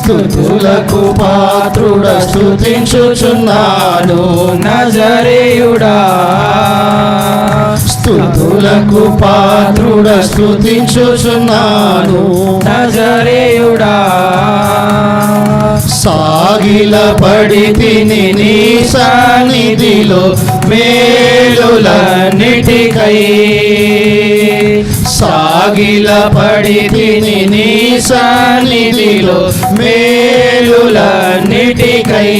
స్తుతులకు పాత్రుడ స్తుతించుచున్నాను నజరేయుడా. స్తుతులకు పాత్రుడ స్తుతించుచున్నాను నజరేయుడా. సాగిల పడి తిని నీ సన్నిధిలో మేలులన్నిటికై. సాగిల పడి తిని నీ సన్నిధిలో మేలులన్నిటికై.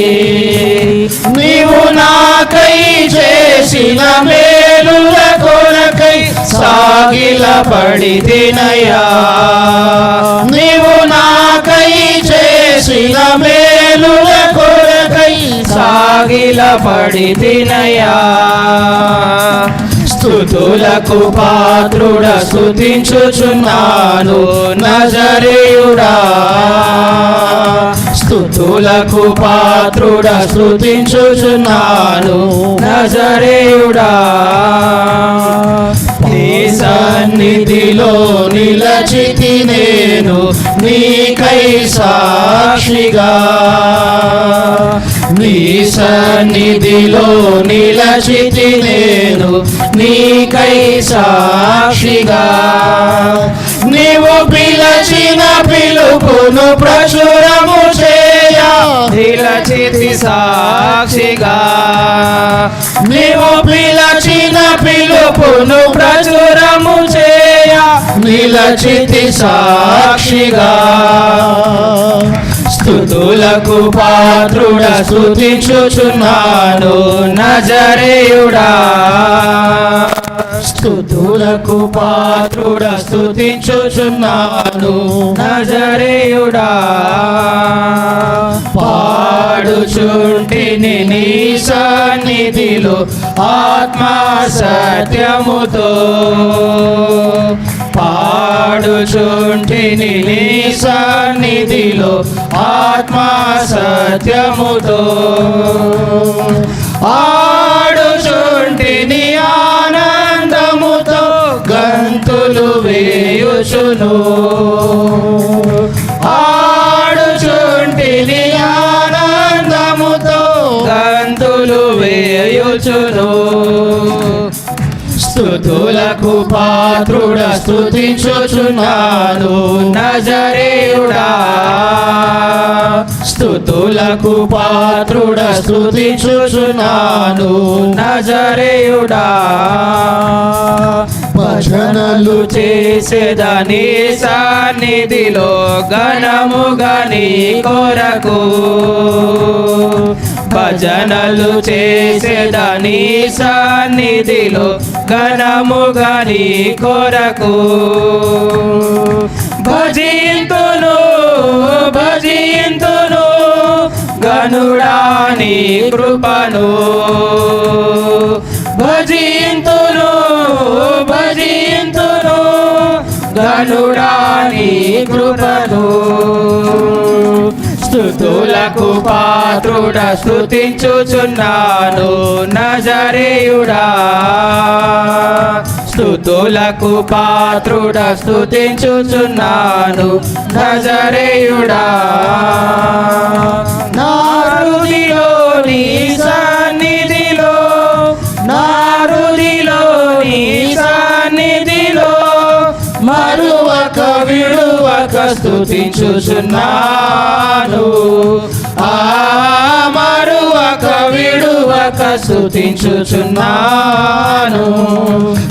నీవు నాకై చేసిన మేలుల కొరకై సాగిల పడి తినయా. నీవు నాకై చేసిన మేలుల కొరకై సాగిల పడి తినయా. స్తుతులకు పాత్రుడ స్తుతించుచున్నాను నజరేయుడా. స్తుతులకు పాత్రుడ స్తుతించుచున్నాను నజరేయుడా. నీ సన్నిధిలో నిలచితి నేను నీకై సాక్షిగా. నీ సన్నిధిలో నిలచితి నేను నీకై సాక్షిగా. నీవు పిలచిన పిలుపును ప్రచురము చేయ నిలచితి సాక్షిగా. నీవు పిలచిన పిలుపును ప్రచురము చేయ నిలచితి సాక్షిగా. స్తుతులకు పాత్రుడ స్తుతించుచున్నాను నజరేయుడా. స్తుతులకు పాత్రుడ స్తుతించుచున్నాను నజరేయుడా. పాడుచుంటిని నీ సన్నిధిలో ఆత్మా సత్యముతో. పాడుచుంటిని నీ సన్నిధిలో ఆత్మా సత్యముతో. ఆడుచుంటిని ఆనందముతో గంతులు వేయుచును. ఆడుచుంటిని ఆనందముతో గంతులు వేయుచును. స్తుతులకు పాత్రుడ స్తుతించుచున్నాను నజరేయుడా. స్తుతులకు పాత్రుడ స్తుతించుచున్నాను నజరేయుడా. భజనలు చేసేదని సన్నిధిలో ఘనముగా నీ కొరకు. భజనలు చేసేదని సన్నిధిలో ఘనముగా నీ కొరకు. భజింతును భజింతును గనుడా నీ కృపను. భజింతును భజింతును గనుడా నీ కృపను. స్తుతులకు పాత్రుడ స్తుతించుచున్నాను నజరేయుడా. స్తుతులకు పాత్రుడ స్తుతించుచున్నాను నజరేయుడా. నా హృదిలో నీ సన్నిధిలో, నా హృదిలో నీ సన్నిధిలో మరువక విడువక స్తుతించుచున్నాను. మరువక విడువక స్తుతించుచున్నాను.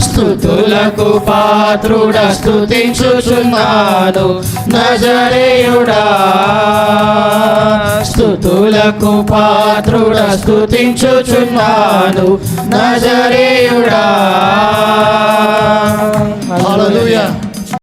స్తుతులకు పాత్రుడ స్తుతించుచున్నాను నజరేయుడా. స్తుతులకు పాత్రుడ స్తుతించుచున్నాను నజరేయుడా. హల్లెలూయా.